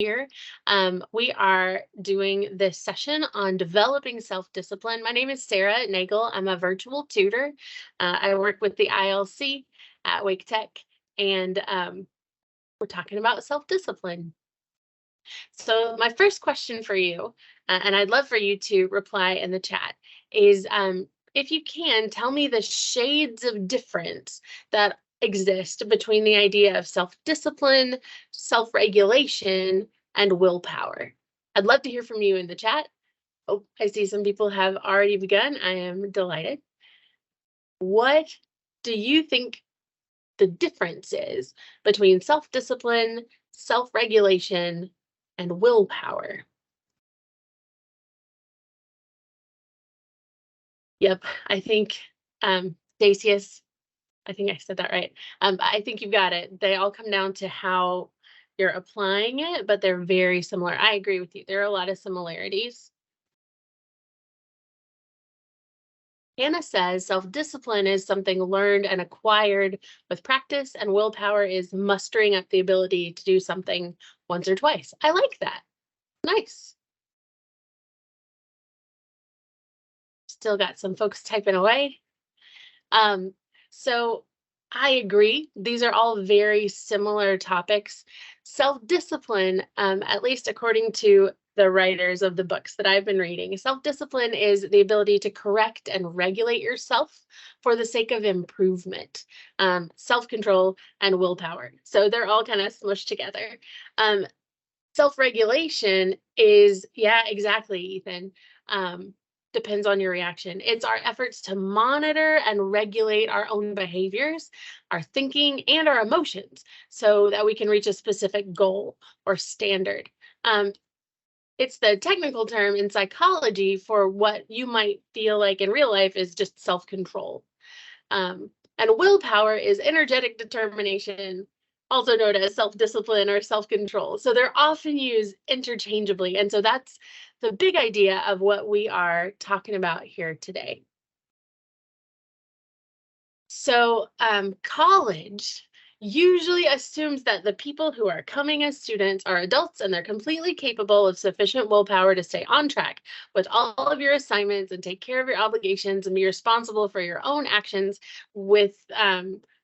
here. We are doing this session on developing self-discipline. My name is Sarah Nagel. I'm a virtual tutor. I work with the ILC at Wake Tech, and we're talking about self-discipline. So my first question for you, and I'd love for you to reply in the chat, is if you can, tell me the shades of difference that exist between the idea of self-discipline, self-regulation, and willpower. I'd love to hear from you in the chat. Oh, I see some people have already begun. I am delighted. What do you think the difference is between self-discipline, self-regulation, and willpower? Yep, I think Dacius, I think I said that right. I think you've got it. They all come down to how you're applying it, but they're very similar. I agree with you. There are a lot of similarities. Hannah says self-discipline is something learned and acquired with practice, and willpower is mustering up the ability to do something once or twice. I like that. Nice. Still got some folks typing away. So I agree. These are all very similar topics. Self-discipline, at least according to the writers of the books that I've been reading, self-discipline is the ability to correct and regulate yourself for the sake of improvement, self-control and willpower. So they're all kind of smushed together. Self-regulation is, yeah, exactly, Ethan. Depends on your reaction. It's our efforts to monitor and regulate our own behaviors, our thinking, and our emotions so that we can reach a specific goal or standard. It's the technical term in psychology for what you might feel like in real life is just self-control. And willpower is energetic determination, also known as self-discipline or self-control. So they're often used interchangeably. And so that's the big idea of what we are talking about here today. So college usually assumes that the people who are coming as students are adults and they're completely capable of sufficient willpower to stay on track with all of your assignments and take care of your obligations and be responsible for your own actions with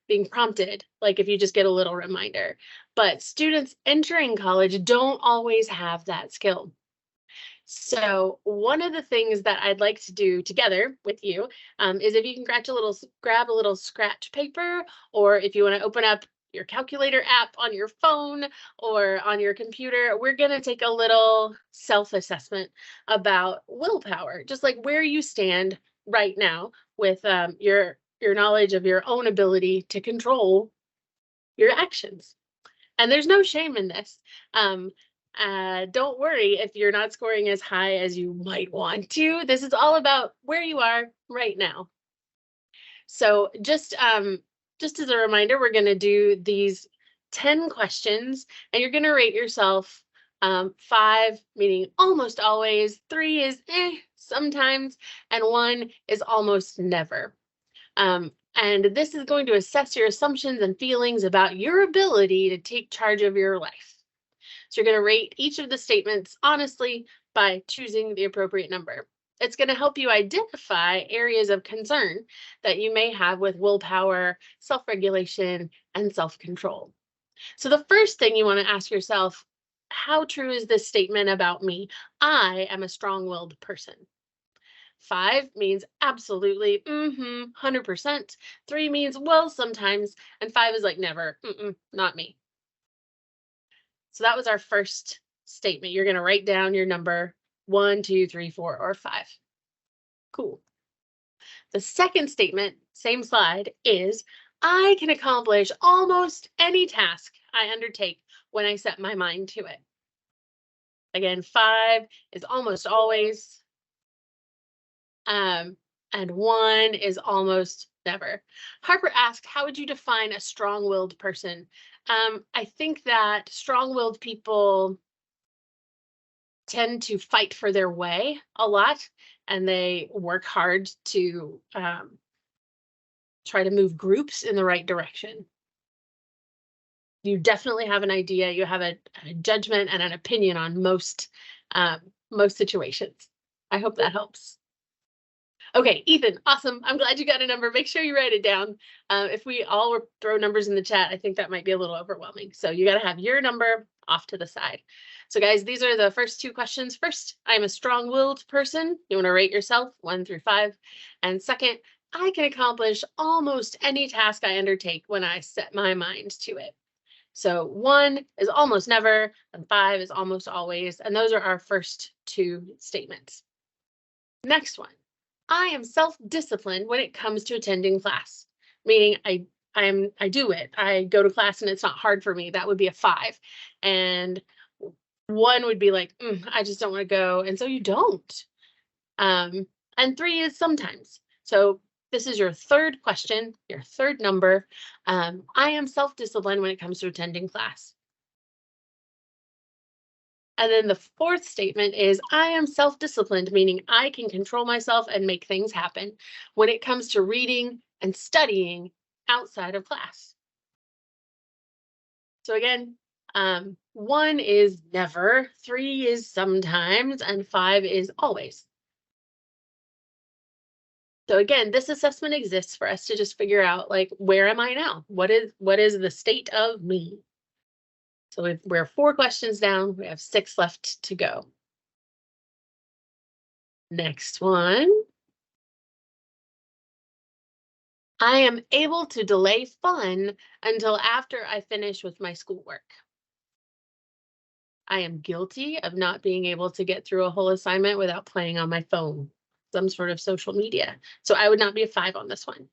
being prompted, like if you just get a little reminder. But students entering college don't always have that skill. So one of the things that I'd like to do together with you is if you can grab a little scratch paper, or if you want to open up your calculator app on your phone or on your computer, we're going to take a little self-assessment about willpower, just like where you stand right now with your knowledge of your own ability to control your actions. And there's no shame in this. Don't worry if you're not scoring as high as you might want to. This is all about where you are right now. So just as a reminder, we're going to do these 10 questions, and you're going to rate yourself 5, meaning almost always, 3 is sometimes, and 1 is almost never. And this is going to assess your assumptions and feelings about your ability to take charge of your life. So you're going to rate each of the statements honestly by choosing the appropriate number. It's going to help you identify areas of concern that you may have with willpower, self-regulation, and self-control. So the first thing you want to ask yourself, how true is this statement about me? I am a strong-willed person. 5 means absolutely, 100%. 3 means, well, sometimes. And 5 is like never, not me. So that was our first statement. You're going to write down your number 1, 2, 3, 4, or 5. Cool. The second statement, same slide, is I can accomplish almost any task I undertake when I set my mind to it. Again, 5 is almost always. And 1 is almost never. Harper asked, how would you define a strong-willed person? I think that strong-willed people tend to fight for their way a lot, and they work hard to try to move groups in the right direction. you definitely have an idea. You have a judgment and an opinion on most situations. I hope that helps. Okay, Ethan, awesome. I'm glad you got a number. Make sure you write it down. If we all throw numbers in the chat, I think that might be a little overwhelming. So you got to have your number off to the side. So guys, these are the first two questions. First, I'm a strong-willed person. You want to rate yourself 1 through 5. And second, I can accomplish almost any task I undertake when I set my mind to it. So 1 is almost never, and 5 is almost always. And those are our first two statements. Next one. I am self-disciplined when it comes to attending class, meaning I do it. I go to class and it's not hard for me. That would be a 5. And 1 would be like, I just don't want to go. And so you don't. And 3 is sometimes. So this is your third question, your third number. I am self-disciplined when it comes to attending class. And then the fourth statement is I am self-disciplined, meaning I can control myself and make things happen when it comes to reading and studying outside of class. So again, 1 is never, 3 is sometimes, and 5 is always. So again, this assessment exists for us to just figure out, like, where am I now? What is the state of me? So we're 4 questions down, we have 6 left to go. Next one. I am able to delay fun until after I finish with my schoolwork. I am guilty of not being able to get through a whole assignment without playing on my phone, some sort of social media. So I would not be a 5 on this one.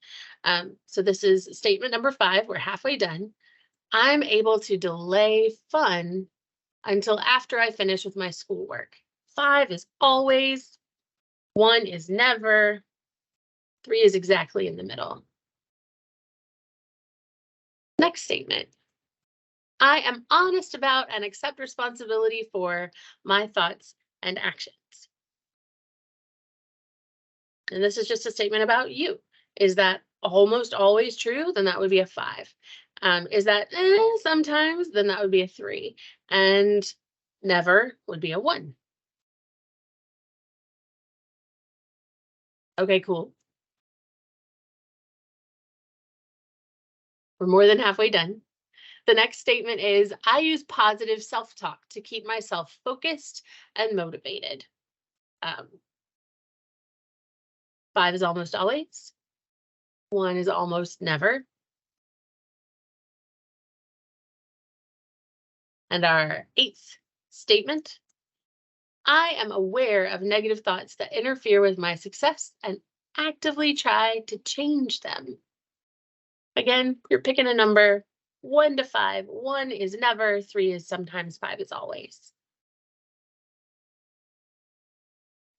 So this is statement number 5. We're halfway done. I'm able to delay fun until after I finish with my schoolwork. 5 is always, 1 is never, 3 is exactly in the middle. Next statement. I am honest about and accept responsibility for my thoughts and actions. And this is just a statement about you. Is that almost always true? Then that would be a 5. Is that sometimes? Then that would be a 3. And never would be a 1. Okay, cool. We're more than halfway done. The next statement is, I use positive self-talk to keep myself focused and motivated. 5 is almost always. 1 is almost never. And our 8th statement, I am aware of negative thoughts that interfere with my success and actively try to change them. Again, you're picking a number, 1 to 5. 1 is never, 3 is sometimes, 5 is always.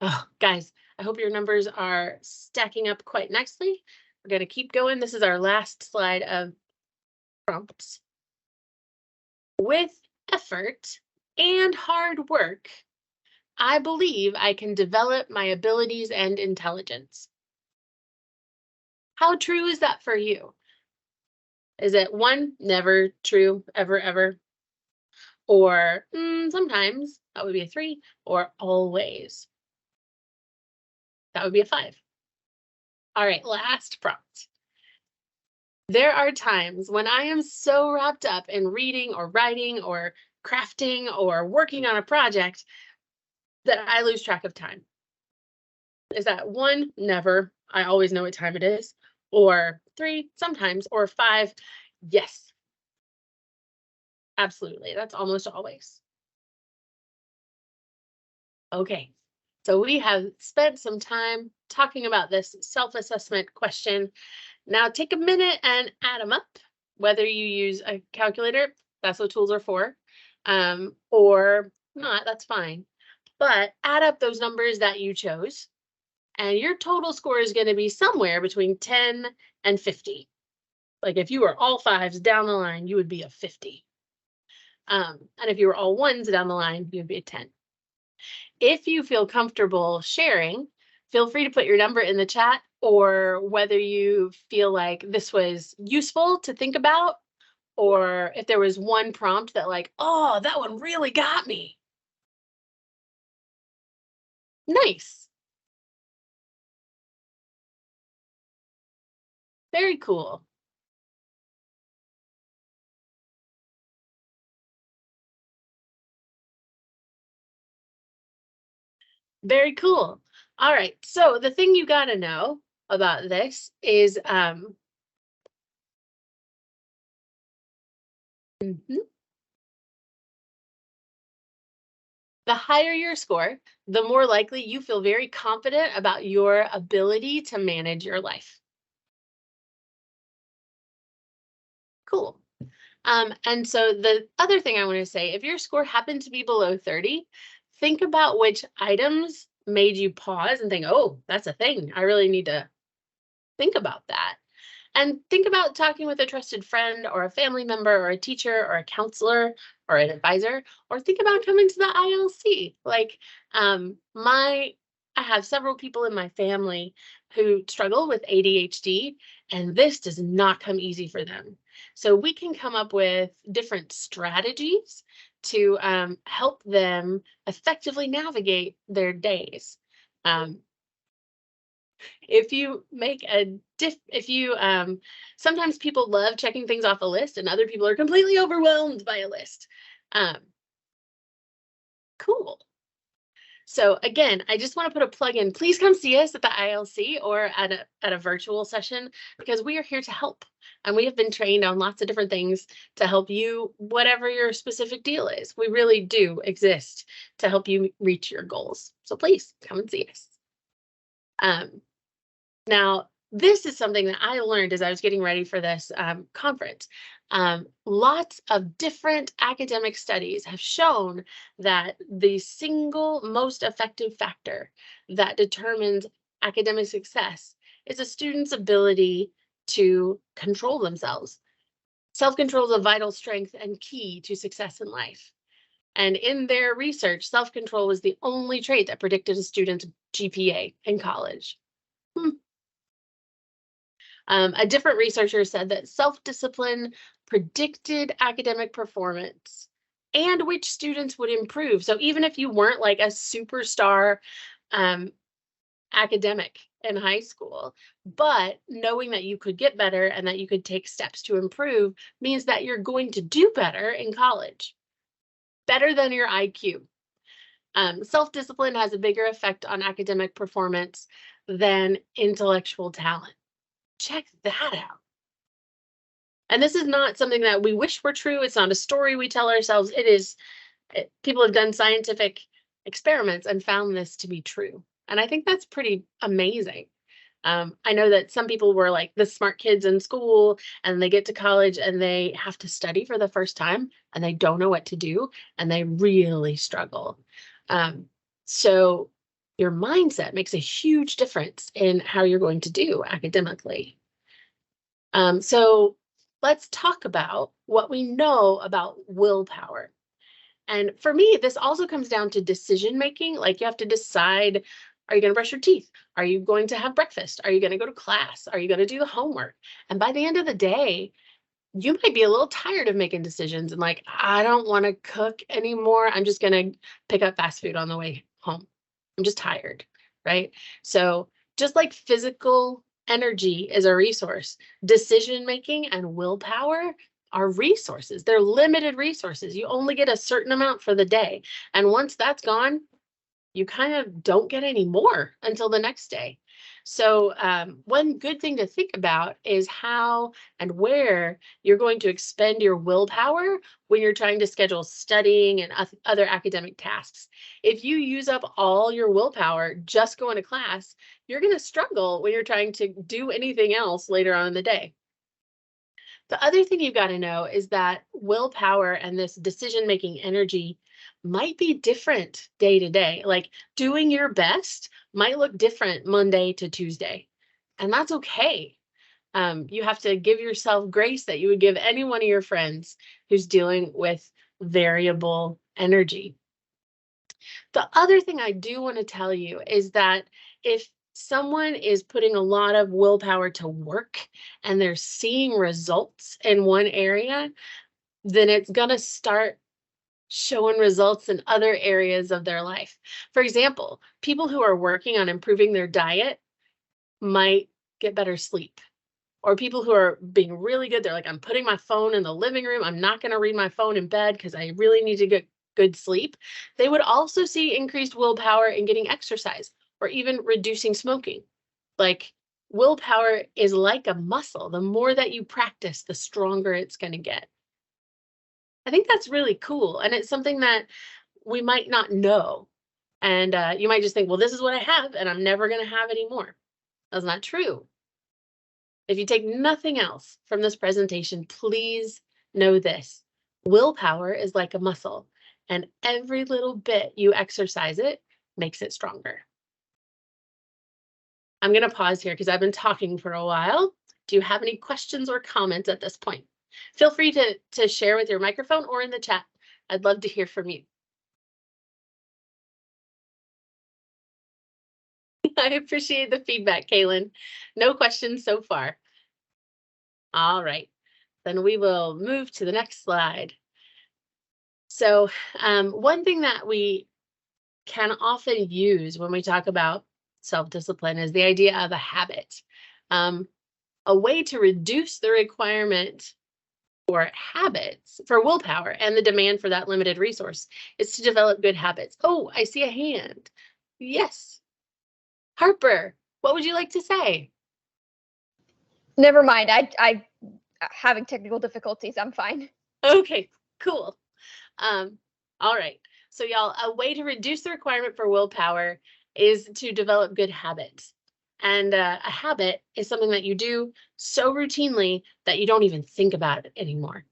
Oh, guys, I hope your numbers are stacking up quite nicely. We're going to keep going. This is our last slide of prompts. With effort and hard work, I believe I can develop my abilities and intelligence. How true is that for you? Is it 1, never true, ever, ever? Or sometimes, that would be a 3, or always? That would be a 5. All right, last prompt. There are times when I am so wrapped up in reading or writing or crafting or working on a project that I lose track of time. Is that 1, never, I always know what time it is, or 3, sometimes, or 5, yes. Absolutely, that's almost always. Okay, so we have spent some time talking about this self-assessment question. Now take a minute and add them up, whether you use a calculator, that's what tools are for, or not, that's fine. But add up those numbers that you chose, and your total score is going to be somewhere between 10 and 50. Like if you were all 5s down the line, you would be a 50. And if you were all 1s down the line, you'd be a 10. If you feel comfortable sharing, feel free to put your number in the chat, or whether you feel like this was useful to think about, Or if there was one prompt that like, oh, that one really got me. Nice. Very cool. Very cool. All right. So the thing you got to know about this is mhm, the higher your score, the more likely you feel very confident about your ability to manage your life. Cool. And so the other thing I want to say, if your score happened to be below 30, think about which items made you pause and think, oh, that's a thing. I really need to think about that. And think about talking with a trusted friend or a family member or a teacher or a counselor or an advisor, or think about coming to the ILC. Like my I have several people in my family who struggle with ADHD, and this does not come easy for them. So we can come up with different strategies to help them effectively navigate their days. Um, if you make a if you sometimes people love checking things off a list and other people are completely overwhelmed by a list. um cool. So again, I just want to put a plug in. Please come see us at the ILC or at a virtual session, because we are here to help, and we have been trained on lots of different things to help you, whatever your specific deal is. We really do exist to help you reach your goals, so please come and see us. um Now, this is something that I learned as I was getting ready for this conference. Lots of different academic studies have shown that the single most effective factor that determines academic success is a student's ability to control themselves. Self-control is a vital strength and key to success in life. And in their research, self-control was the only trait that predicted a student's GPA in college. Hmm. A different researcher said that self-discipline predicted academic performance and which students would improve. So even if you weren't like a superstar um, academic in high school, but knowing that you could get better and that you could take steps to improve means that you're going to do better in college, better than your IQ. Self-discipline has a bigger effect on academic performance than intellectual talent. Check that out. And this is not something that we wish were true. It's not a story we tell ourselves. People have done scientific experiments and found this to be true. And I think that's pretty amazing. I know that some people were like the smart kids in school, and they get to college and they have to study for the first time and they don't know what to do and they really struggle. Um, so your mindset makes a huge difference in how you're going to do academically. So let's talk about what we know about willpower. And for me, this also comes down to decision making. Like you have to decide, are you going to brush your teeth? Are you going to have breakfast? Are you going to go to class? Are you going to do the homework? And by the end of the day, you might be a little tired of making decisions and like, I don't want to cook anymore. I'm just going to pick up fast food on the way home. I'm just tired, right? So just like physical energy is a resource, decision making and willpower are resources. They're limited resources. You only get a certain amount for the day. And once that's gone, you kind of don't get any more until the next day. So one good thing to think about is how and where you're going to expend your willpower when you're trying to schedule studying and other academic tasks. If you use up all your willpower just going to class, you're going to struggle when you're trying to do anything else later on in the day. The other thing you've got to know is that willpower and this decision-making energy might be different day to day. Like doing your best might look different Monday to Tuesday, and that's okay. You have to give yourself grace that you would give any one of your friends who's dealing with variable energy. The other thing I do want to tell you is that if someone is putting a lot of willpower to work and they're seeing results in one area, then it's going to start showing results in other areas of their life. For example, people who are working on improving their diet might get better sleep. Or people who are being really good, they're like, I'm putting my phone in the living room. I'm not going to read my phone in bed because I really need to get good sleep. They would also see increased willpower in getting exercise or even reducing smoking. Like, willpower is like a muscle. The more that you practice, the stronger it's going to get. I think that's really cool. And it's something that we might not know. And you might just think, well, this is what I have, and I'm never going to have any more. That's not true. If you take nothing else from this presentation, please know this. Willpower is like a muscle, and every little bit you exercise it makes it stronger. I'm going to pause here because I've been talking for a while. Do you have any questions or comments at this point? Feel free to share with your microphone or in the chat. I'd love to hear from you. I appreciate the feedback, Kaylin. No questions so far. All right, then we will move to the next slide. So one thing that we can often use when we talk about self-discipline is the idea of a habit. A way to reduce the requirement for habits, for willpower and the demand for that limited resource is to develop good habits. Oh, I see a hand. Yes. Harper, what would you like to say? Never mind. I having technical difficulties. I'm fine. Okay, cool. All right. So y'all, a way to reduce the requirement for willpower is to develop good habits. And a habit is something that you do so routinely that you don't even think about it anymore.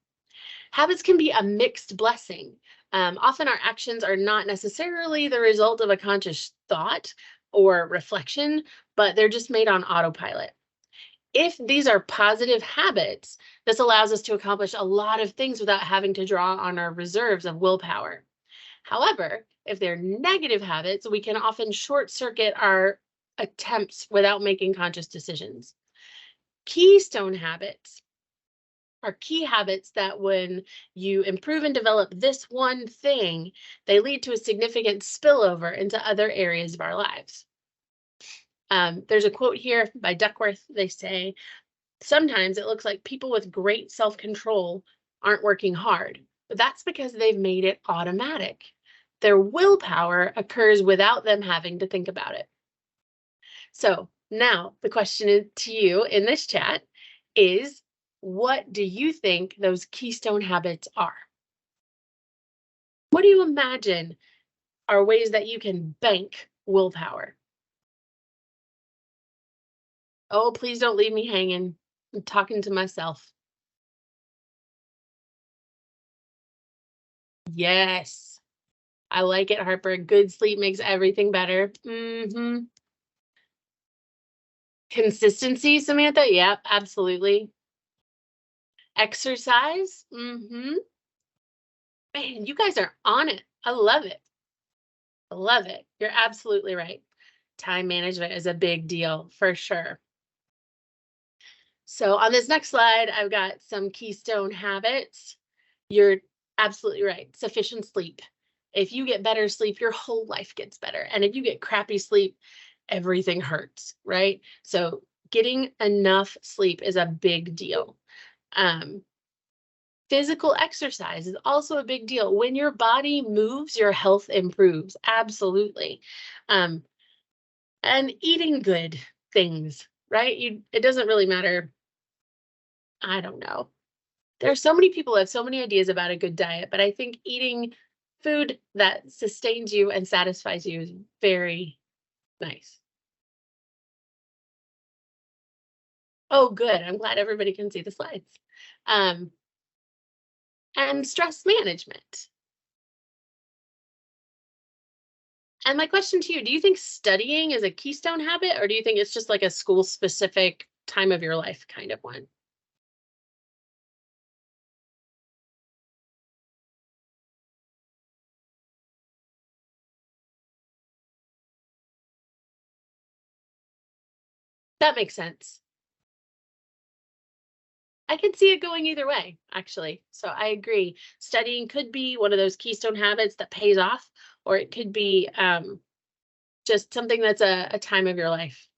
Habits can be a mixed blessing. Often our actions are not necessarily the result of a conscious thought or reflection, but they're just made on autopilot. If these are positive habits, this allows us to accomplish a lot of things without having to draw on our reserves of willpower. However, if they're negative habits, we can often short circuit our attempts without making conscious decisions. Keystone habits are key habits that when you improve and develop this one thing, they lead to a significant spillover into other areas of our lives. There's a quote here by Duckworth. They say, sometimes it looks like people with great self-control aren't working hard, but that's because they've made it automatic. Their willpower occurs without them having to think about it. So now the question to you in this chat is, what do you think those keystone habits are? What do you imagine are ways that you can bank willpower? Oh, please don't leave me hanging. I'm talking to myself. Yes. I like it, Harper. Good sleep makes everything better. Consistency, Samantha. Yep, absolutely. Exercise. Man, you guys are on it. I love it. I love it. You're absolutely right. Time management is a big deal for sure. So on this next slide, I've got some keystone habits. You're absolutely right. Sufficient sleep. If you get better sleep, your whole life gets better. And if you get crappy sleep, everything hurts, right? So getting enough sleep is a big deal. Physical exercise is also a big deal. When your body moves, your health improves. Absolutely. And eating good things, right? It doesn't really matter. I don't know. There are so many people who have so many ideas about a good diet, but I think eating food that sustains you and satisfies you is very nice. Oh, good. I'm glad everybody can see the slides. And stress management. And my question to you, do you think studying is a keystone habit, or do you think it's just like a school-specific time of your life kind of one? That makes sense. I can see it going either way, actually. So I agree. Studying could be one of those keystone habits that pays off, or it could be just something that's a time of your life.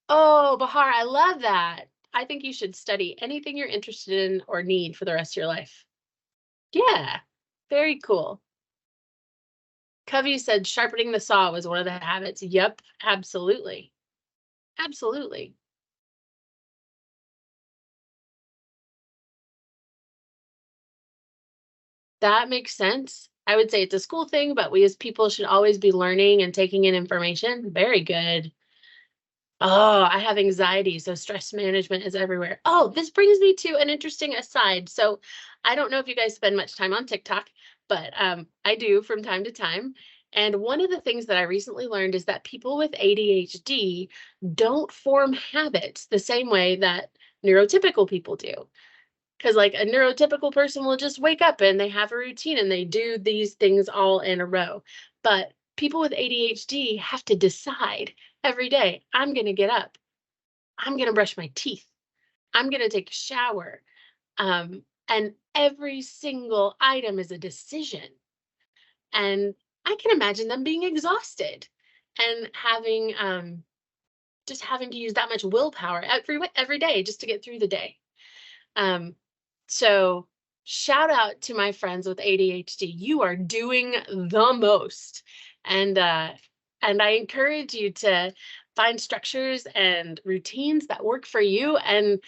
Oh, Bahar, I love that. I think you should study anything you're interested in or need for the rest of your life. Yeah, very cool. Covey said sharpening the saw was one of the habits. Yep, absolutely. Absolutely. That makes sense. I would say it's a school thing, but we as people should always be learning and taking in information. Very good. Oh, I have anxiety, so stress management is everywhere. Oh, this brings me to an interesting aside. So I don't know if you guys spend much time on TikTok, but I do from time to time. And one of the things that I recently learned is that people with ADHD don't form habits the same way that neurotypical people do. Because like a neurotypical person will just wake up and they have a routine and they do these things all in a row. But people with ADHD have to decide every day, I'm going to get up, I'm going to brush my teeth, I'm going to take a shower. And every single item is a decision. And I can imagine them being exhausted and having just having to use that much willpower every day just to get through the day. So shout out to my friends with ADHD. You are doing the most. And I encourage you to find structures and routines that work for you and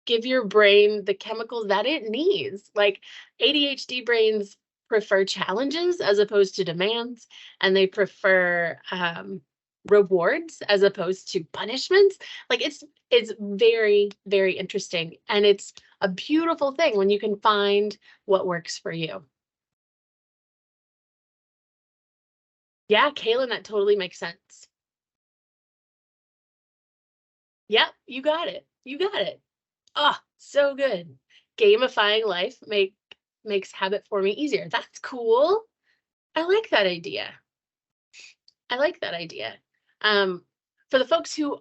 give your brain the chemicals that it needs. Like ADHD brains prefer challenges as opposed to demands, and they prefer rewards as opposed to punishments. Like it's very, very interesting. And it's a beautiful thing when you can find what works for you. Yeah, Kaylin, that totally makes sense. Yep, you got it. You got it. Oh, so good. Gamifying life makes habit forming easier. That's cool. I like that idea. I like that idea. For the folks who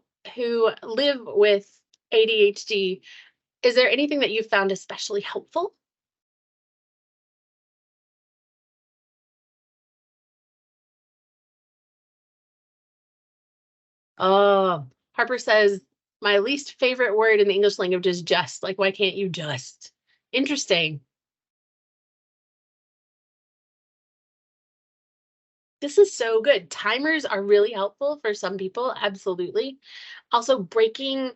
live with ADHD, is there anything that you found especially helpful? Oh, Harper says, my least favorite word in the English language is just. Like, why can't you just? Interesting. This is so good. Timers are really helpful for some people, absolutely. Also, breaking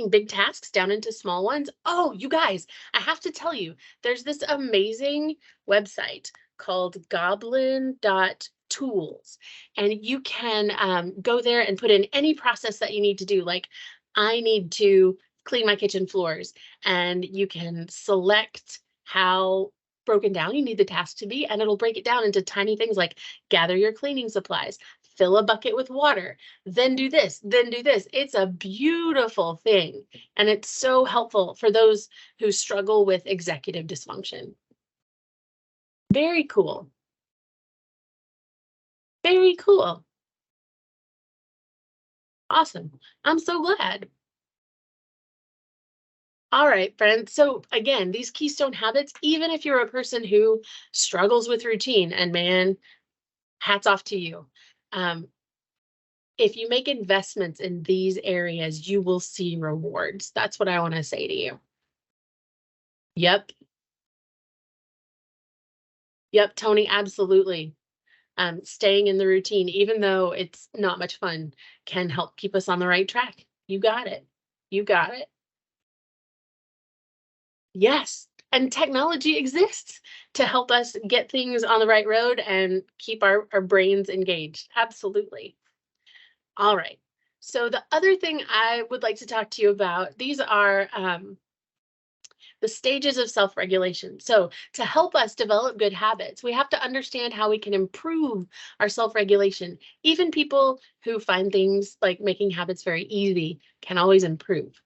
big tasks down into small ones. Oh, you guys, I have to tell you, there's this amazing website called goblin.tools, and you can go there and put in any process that you need to do. Like, I need to clean my kitchen floors, and you can select how broken down you need the task to be, and it'll break it down into tiny things like gather your cleaning supplies, fill a bucket with water, then do this, then do this. It's a beautiful thing. And it's so helpful for those who struggle with executive dysfunction. Very cool. Very cool. Awesome. I'm so glad. All right, friends. So again, these keystone habits, even if you're a person who struggles with routine, and man, hats off to you. If you make investments in these areas, you will see rewards. That's what I want to say to you. Yep. Yep, Tony, absolutely. Staying in the routine, even though it's not much fun, can help keep us on the right track. You got it. You got it. Yes. And technology exists to help us get things on the right road and keep our brains engaged. Absolutely. All right. So the other thing I would like to talk to you about, these are the stages of self-regulation. So to help us develop good habits, we have to understand how we can improve our self-regulation. Even people who find things like making habits very easy can always improve.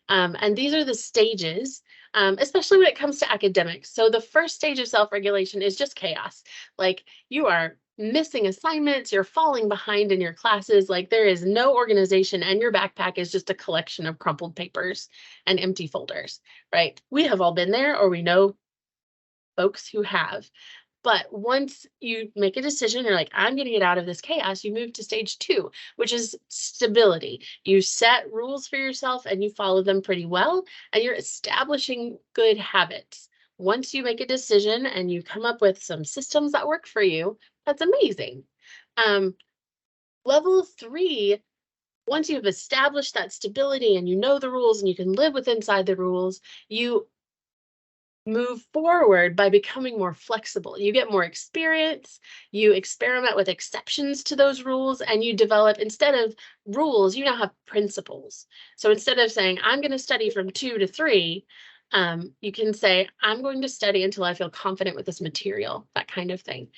And these are the stages, especially when it comes to academics. So the first stage of self-regulation is just chaos. Like you are missing assignments, you're falling behind in your classes, like there is no organization and your backpack is just a collection of crumpled papers and empty folders, right? We have all been there, or we know folks who have. But once you make a decision, you're like, I'm going to get out of this chaos, you move to stage 2, which is stability. You set rules for yourself and you follow them pretty well, and you're establishing good habits. Once you make a decision and you come up with some systems that work for you, that's amazing. Level 3, once you've established that stability and you know the rules and you can live with inside the rules, you move forward by becoming more flexible. You get more experience, you experiment with exceptions to those rules, and you develop, instead of rules, you now have principles. So instead of saying, I'm going to study from 2 to 3, you can say, I'm going to study until I feel confident with this material, that kind of thing.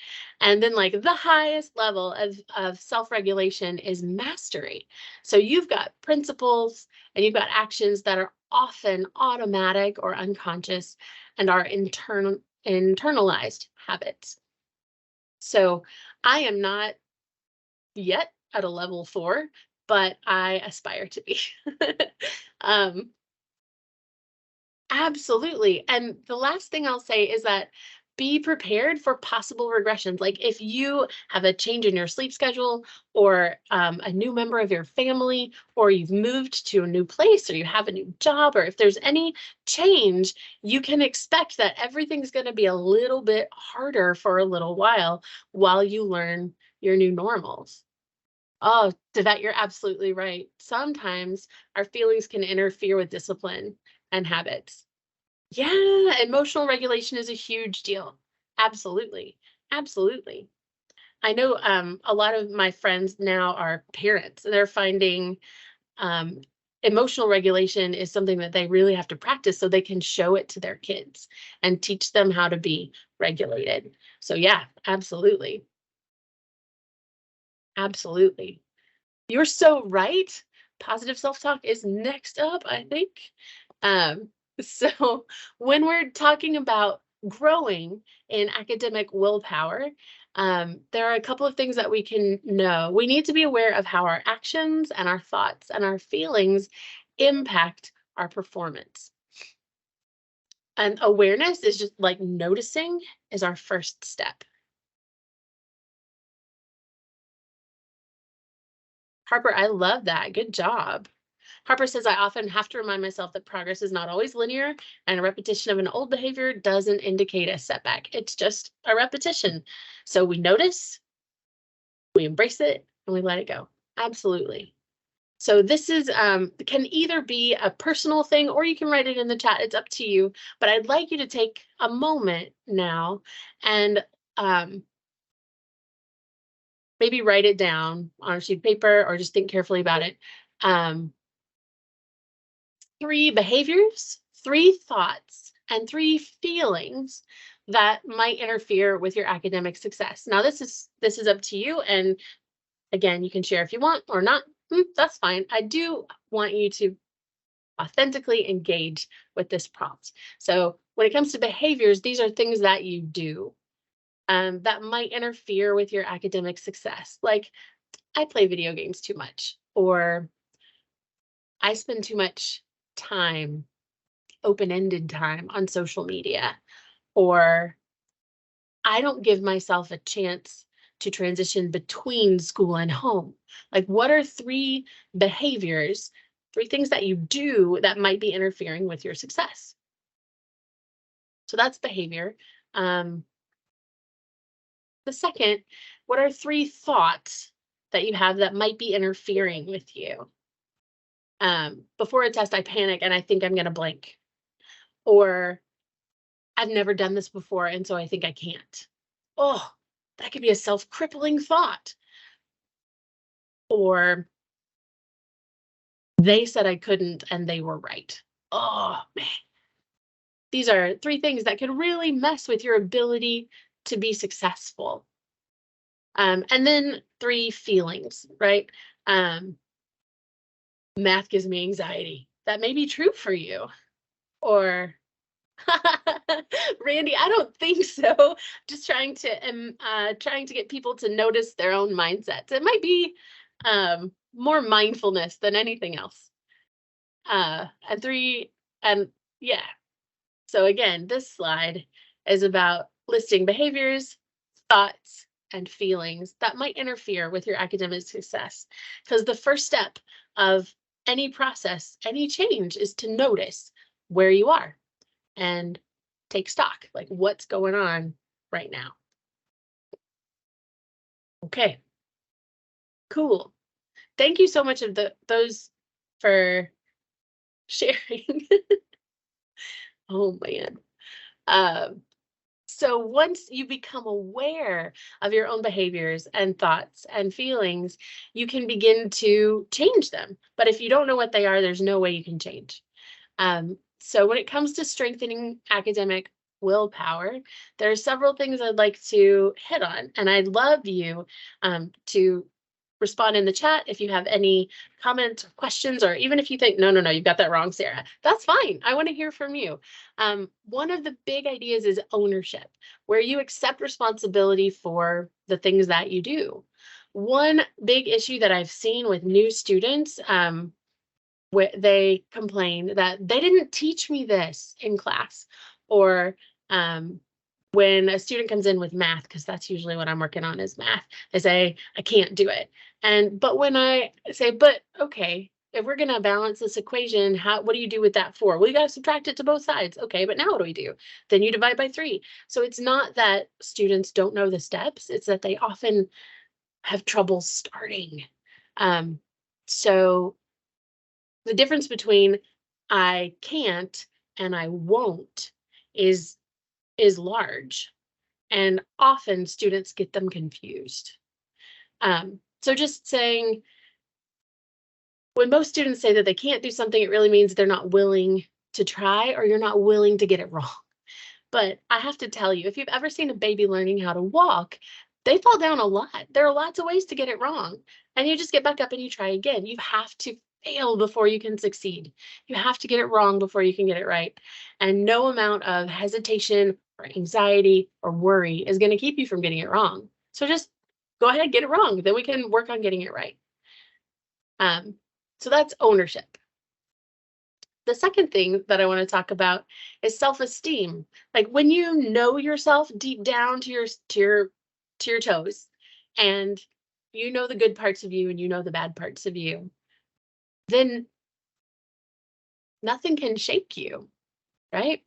And then like the highest level of self-regulation is mastery. So you've got principles and you've got actions that are often automatic or unconscious and are internalized habits. So I am not yet at a level 4, but I aspire to be. Absolutely. And the last thing I'll say is that be prepared for possible regressions. Like if you have a change in your sleep schedule, or a new member of your family, or you've moved to a new place, or you have a new job, or if there's any change, you can expect that everything's going to be a little bit harder for a little while you learn your new normals. Oh, Devette, you're absolutely right. Sometimes our feelings can interfere with discipline and habits. Yeah, emotional regulation is a huge deal. Absolutely. Absolutely. I know a lot of my friends now are parents, and they're finding emotional regulation is something that they really have to practice so they can show it to their kids and teach them how to be regulated. So yeah, absolutely. Absolutely. You're so right. Positive self-talk is next up, I think. So when we're talking about growing in academic willpower, there are a couple of things that we can know. We need to be aware of how our actions and our thoughts and our feelings impact our performance. And awareness is just like noticing is our first step. Harper, I love that. Good job. Harper says, I often have to remind myself that progress is not always linear, and a repetition of an old behavior doesn't indicate a setback. It's just a repetition. So we notice, we embrace it, and we let it go. Absolutely. So this is can either be a personal thing, or you can write it in the chat. It's up to you. But I'd like you to take a moment now and maybe write it down on a sheet of paper, or just think carefully about it. 3 behaviors, 3 thoughts, and 3 feelings that might interfere with your academic success. Now, this is up to you, and again, you can share if you want or not. That's fine. I do want you to authentically engage with this prompt. So when it comes to behaviors, these are things that you do that might interfere with your academic success. Like, I play video games too much, or I spend too much time, open-ended time on social media, or I don't give myself a chance to transition between school and home. Like, what are 3 behaviors, 3 things that you do that might be interfering with your success? So that's behavior. The second, what are 3 thoughts that you have that might be interfering with you? Before a test, I panic and I think I'm going to blank. Or I've never done this before, and so I think I can't. Oh, that could be a self-crippling thought. Or they said I couldn't and they were right. Oh, man. These are 3 things that could really mess with your ability to be successful. And then 3 feelings, right? Math gives me anxiety. That may be true for you. Or Randy, I don't think so. Just trying to get people to notice their own mindsets. It might be more mindfulness than anything else. And three, and yeah. So again, this slide is about listing behaviors, thoughts, and feelings that might interfere with your academic success. Because the first step of any process, any change, is to notice where you are and take stock, like what's going on right now. Okay, cool. Thank you so much of those for sharing. Oh man. So once you become aware of your own behaviors and thoughts and feelings, you can begin to change them. But if you don't know what they are, there's no way you can change. So when it comes to strengthening academic willpower, there are several things I'd like to hit on, and I'd love you to respond in the chat if you have any comments or questions, or even if you think, no, you've got that wrong, Sarah, that's fine. I want to hear from you. One of the big ideas is ownership, where you accept responsibility for the things that you do. One big issue that I've seen with new students, where they complain that they didn't teach me this in class, or when a student comes in with math, because that's usually what I'm working on is math, they say, I can't do it. But when I say, but okay, if we're going to balance this equation, what do you do with that 4? Well, you got to subtract it to both sides. Okay, but now what do we do? Then you divide by 3. So it's not that students don't know the steps, it's that they often have trouble starting. So the difference between I can't and I won't is large, and often students get them confused. So just saying, when most students say that they can't do something, it really means they're not willing to try, or you're not willing to get it wrong. But I have to tell you, if you've ever seen a baby learning how to walk, they fall down a lot. There are lots of ways to get it wrong, and you just get back up and you try again. You have to fail before you can succeed. You have to get it wrong before you can get it right. And no amount of hesitation or anxiety or worry is going to keep you from getting it wrong. So just go ahead, get it wrong. Then we can work on getting it right. So that's ownership. The second thing that I want to talk about is self-esteem. Like when you know yourself deep down to your toes, and you know the good parts of you and you know the bad parts of you, then nothing can shake you, right?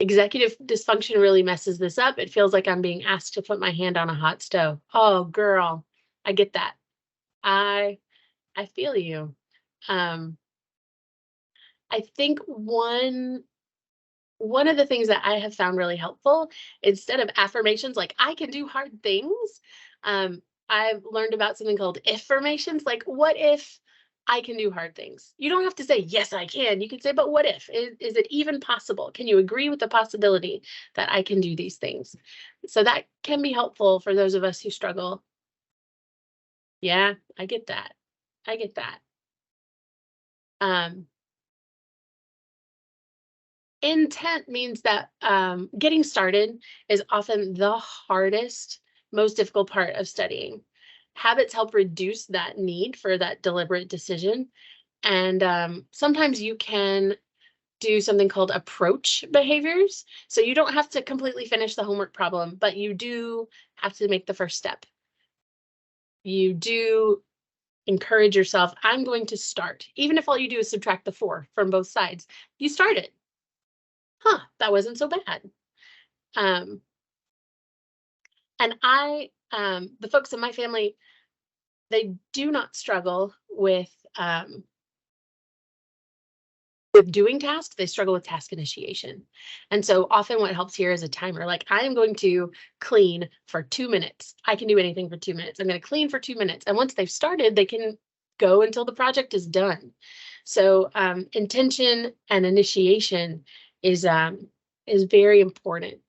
Executive dysfunction really messes this up. It feels like I'm being asked to put my hand on a hot stove. Oh, girl, I get that. I feel you. I think one of the things that I have found really helpful, instead of affirmations like I can do hard things, I've learned about something called affirmations. Like, what if I can do hard things? You don't have to say, yes, I can. You can say, but what if? Is it even possible? Can you agree with the possibility that I can do these things? So that can be helpful for those of us who struggle. Yeah, I get that. I get that. Intent means that getting started is often the hardest, most difficult part of studying. Habits help reduce that need for that deliberate decision. And sometimes you can do something called approach behaviors. So you don't have to completely finish the homework problem, but you do have to make the first step. You do encourage yourself, I'm going to start. Even if all you do is subtract the 4 from both sides, you started. Huh, that wasn't so bad. And the folks in my family, they do not struggle with doing tasks. They struggle with task initiation. And so often what helps here is a timer. Like, I am going to clean for 2 minutes. I can do anything for 2 minutes. I'm going to clean for 2 minutes. And once they've started, they can go until the project is done. So intention and initiation is very important.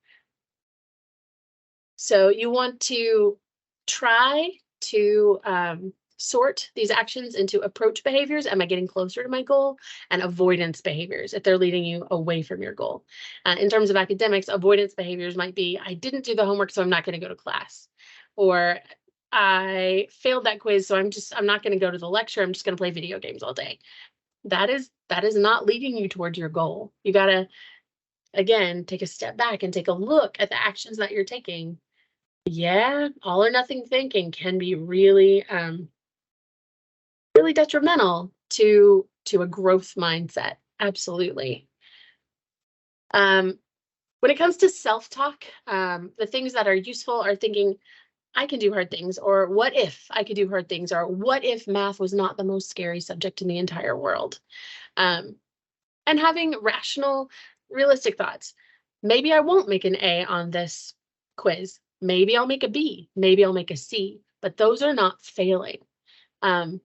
So you want to try to sort these actions into approach behaviors. Am I getting closer to my goal? And avoidance behaviors if they're leading you away from your goal. In terms of academics, avoidance behaviors might be, I didn't do the homework, so I'm not going to go to class. Or I failed that quiz, so I'm not going to go to the lecture. I'm just going to play video games all day. That is not leading you towards your goal. You got to, again, take a step back and take a look at the actions that you're taking. Yeah, all or nothing thinking can be really, really detrimental to a growth mindset. Absolutely. When it comes to self-talk, the things that are useful are thinking, I can do hard things, or what if I could do hard things, or what if math was not the most scary subject in the entire world? And having rational, realistic thoughts. Maybe I won't make an A on this quiz. Maybe I'll make a B. Maybe I'll make a C, but those are not failing. And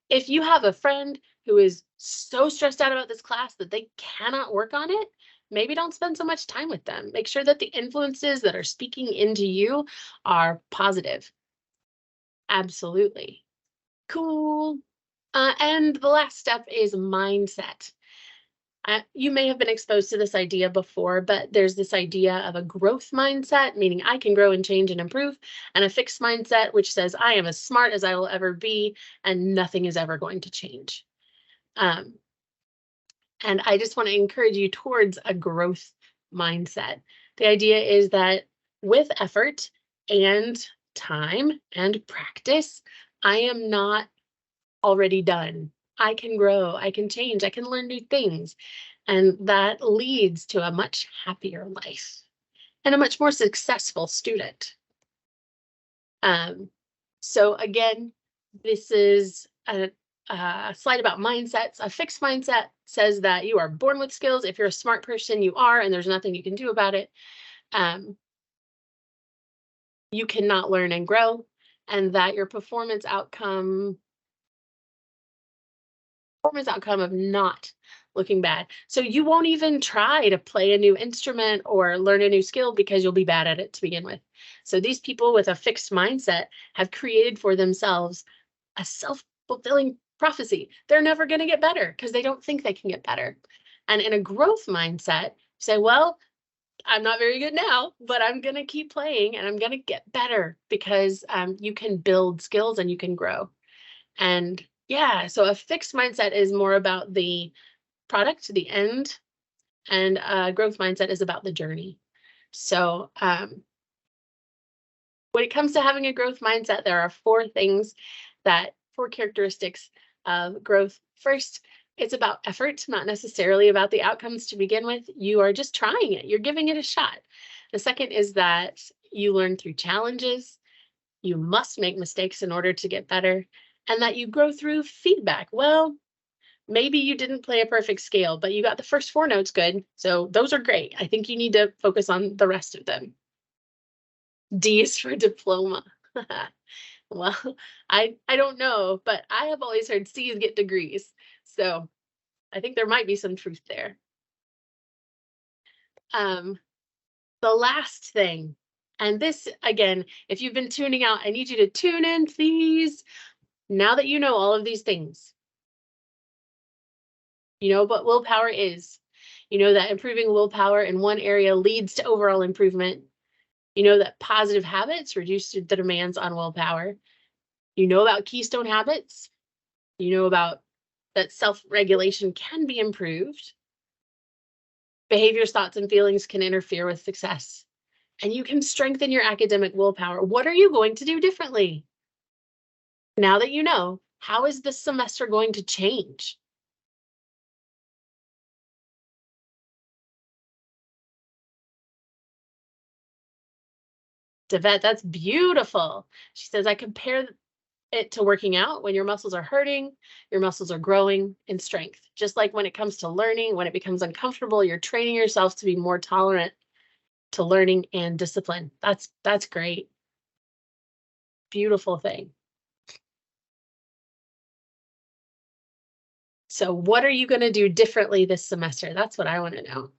if you have a friend who is so stressed out about this class that they cannot work on it, maybe don't spend so much time with them. Make sure that the influences that are speaking into you are positive. Absolutely. Cool. And the last step is mindset. You may have been exposed to this idea before, but there's this idea of a growth mindset, meaning I can grow and change and improve, and a fixed mindset, which says I am as smart as I will ever be, and nothing is ever going to change. And I just want to encourage you towards a growth mindset. The idea is that with effort and time and practice, I am not already done. I can grow, I can change, I can learn new things. And that leads to a much happier life and a much more successful student. So again, this is a slide about mindsets. A fixed mindset says that you are born with skills. If you're a smart person, you are, and there's nothing you can do about it. You cannot learn and grow, and that your performance outcome of not looking bad. So you won't even try to play a new instrument or learn a new skill because you'll be bad at it to begin with. So these people with a fixed mindset have created for themselves a self-fulfilling prophecy. They're never going to get better because they don't think they can get better. And in a growth mindset, say, well, I'm not very good now, but I'm going to keep playing and I'm going to get better because you can build skills and you can grow. And yeah, so a fixed mindset is more about the product, the end, and a growth mindset is about the journey. So when it comes to having a growth mindset, there are four characteristics of growth. First, it's about effort, not necessarily about the outcomes to begin with. You are just trying it. You're giving it a shot. The second is that you learn through challenges. You must make mistakes in order to get better, and that you grow through feedback. Well, maybe you didn't play a perfect scale, but you got the first 4 notes good. So those are great. I think you need to focus on the rest of them. D is for diploma. Well, I don't know, but I have always heard C's get degrees. So I think there might be some truth there. The last thing, and this, again, if you've been tuning out, I need you to tune in, please. Now that you know all of these things, you know what willpower is. You know that improving willpower in one area leads to overall improvement. You know that positive habits reduce the demands on willpower. You know about keystone habits. You know about that self-regulation can be improved. Behaviors, thoughts, and feelings can interfere with success. And you can strengthen your academic willpower. What are you going to do differently? Now that you know, how is this semester going to change? Devette, that's beautiful. She says, I compare it to working out. When your muscles are hurting, your muscles are growing in strength. Just like when it comes to learning, when it becomes uncomfortable, you're training yourself to be more tolerant to learning and discipline. That's great. Beautiful thing. So what are you going to do differently this semester? That's what I want to know.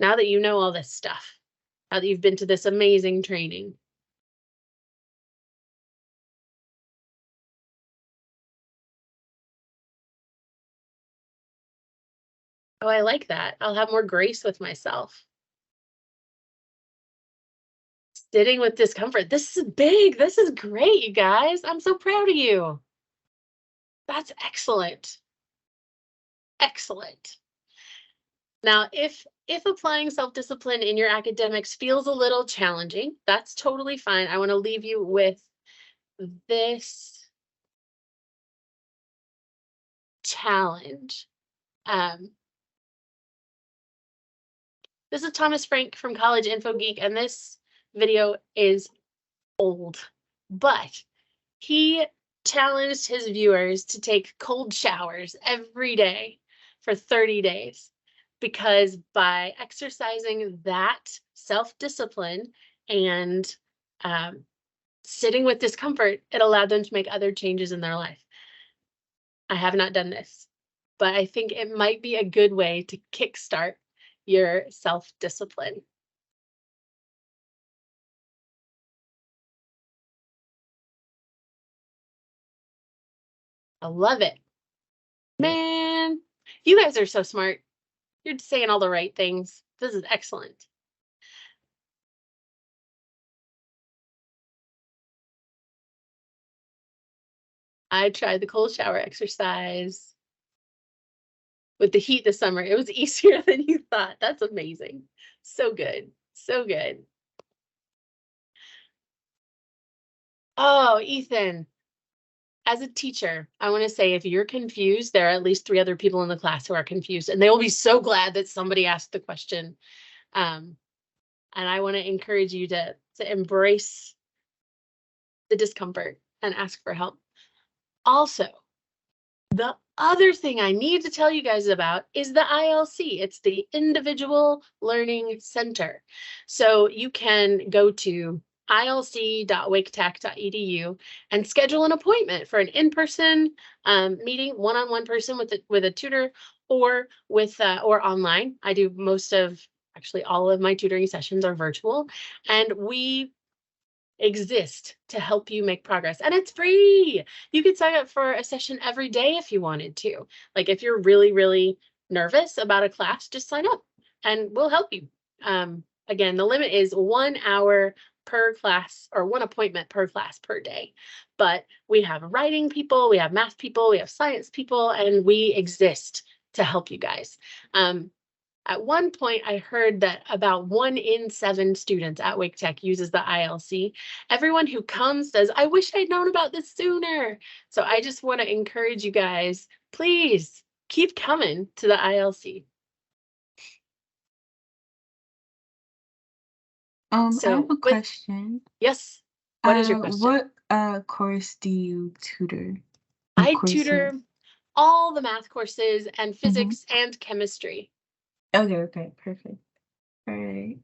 Now that you know all this stuff, now that you've been to this amazing training. Oh, I like that. I'll have more grace with myself. Sitting with discomfort. This is big. This is great, you guys. I'm so proud of you. That's excellent. Excellent. Now, if applying self-discipline in your academics feels a little challenging, that's totally fine. I want to leave you with this challenge. This is Thomas Frank from College Info Geek, and this video is old, but he challenged his viewers to take cold showers every day for 30 days, because by exercising that self-discipline and sitting with discomfort, it allowed them to make other changes in their life. I have not done this, but I think it might be a good way to kickstart your self-discipline. I love it. Man, you guys are so smart. You're saying all the right things. This is excellent. I tried the cold shower exercise with the heat this summer. It was easier than you thought. That's amazing. So good. So good. Oh, Ethan, as a teacher, I want to say if you're confused, there are at least 3 other people in the class who are confused, and they will be so glad that somebody asked the question. And I want to encourage you to embrace the discomfort and ask for help. Also, the other thing I need to tell you guys about is the ILC. It's the Individual Learning Center. So you can go to ilc.waketech.edu and schedule an appointment for an in-person meeting, one-on-one person with a tutor, or or online. I do actually all of my tutoring sessions are virtual, and we exist to help you make progress, and it's free. You could sign up for a session every day if you wanted to. Like if you're really, really nervous about a class, just sign up and we'll help you. Again, the limit is 1 hour per class, or 1 appointment per class per day. But we have writing people, we have math people, we have science people, and we exist to help you guys. At one point, I heard that about 1 in 7 students at Wake Tech uses the ILC. Everyone who comes says, I wish I'd known about this sooner. So I just want to encourage you guys, please keep coming to the ILC. I have a question. Yes. What is your question? What course do you tutor? I tutor all the math courses and physics and chemistry. Okay, perfect. All right.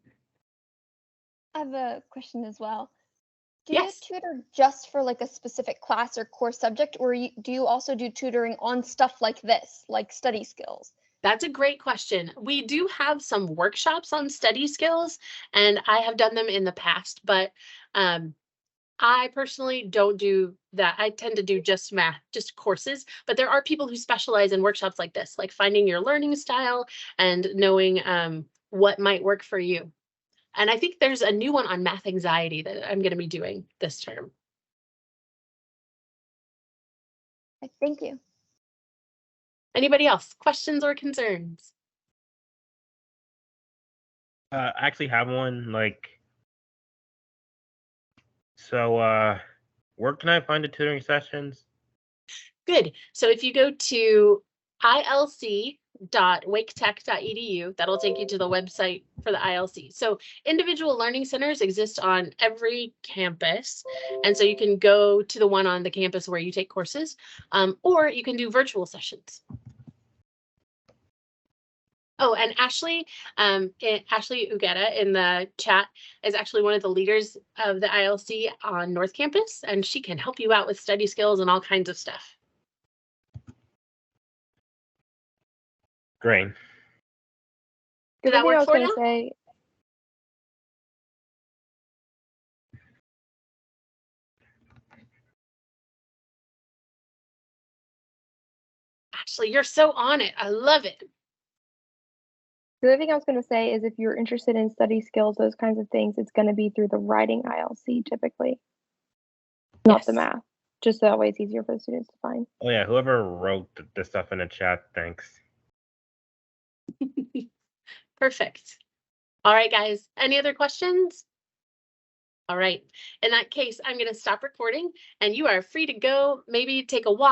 I have a question as well. Do Yes. you tutor just for like a specific class or core subject, or do you also do tutoring on stuff like this, like study skills? That's a great question. We do have some workshops on study skills, and I have done them in the past, but I personally don't do that. I tend to do just math, just courses, but there are people who specialize in workshops like this, like finding your learning style and knowing what might work for you. And I think there's a new one on math anxiety that I'm going to be doing this term. Thank you. Anybody else? Questions or concerns? I actually have one, so where can I find the tutoring sessions? Good. So if you go to ilc.waketech.edu, that'll take you to the website for the ILC. So individual learning centers exist on every campus. And so you can go to the one on the campus where you take courses, or you can do virtual sessions. Oh, and Ashley Ugeta in the chat is actually one of the leaders of the ILC on North Campus, and she can help you out with study skills and all kinds of stuff. Great. Did that work for you? Ashley, you're so on it. I love it. The other thing I was going to say is if you're interested in study skills, those kinds of things, it's going to be through the writing ILC typically, not the Yes. math. Just so that way it's easier for the students to find. Oh yeah, whoever wrote the stuff in the chat, thanks. Perfect. All right, guys. Any other questions? All right. In that case, I'm going to stop recording and you are free to go, maybe take a walk.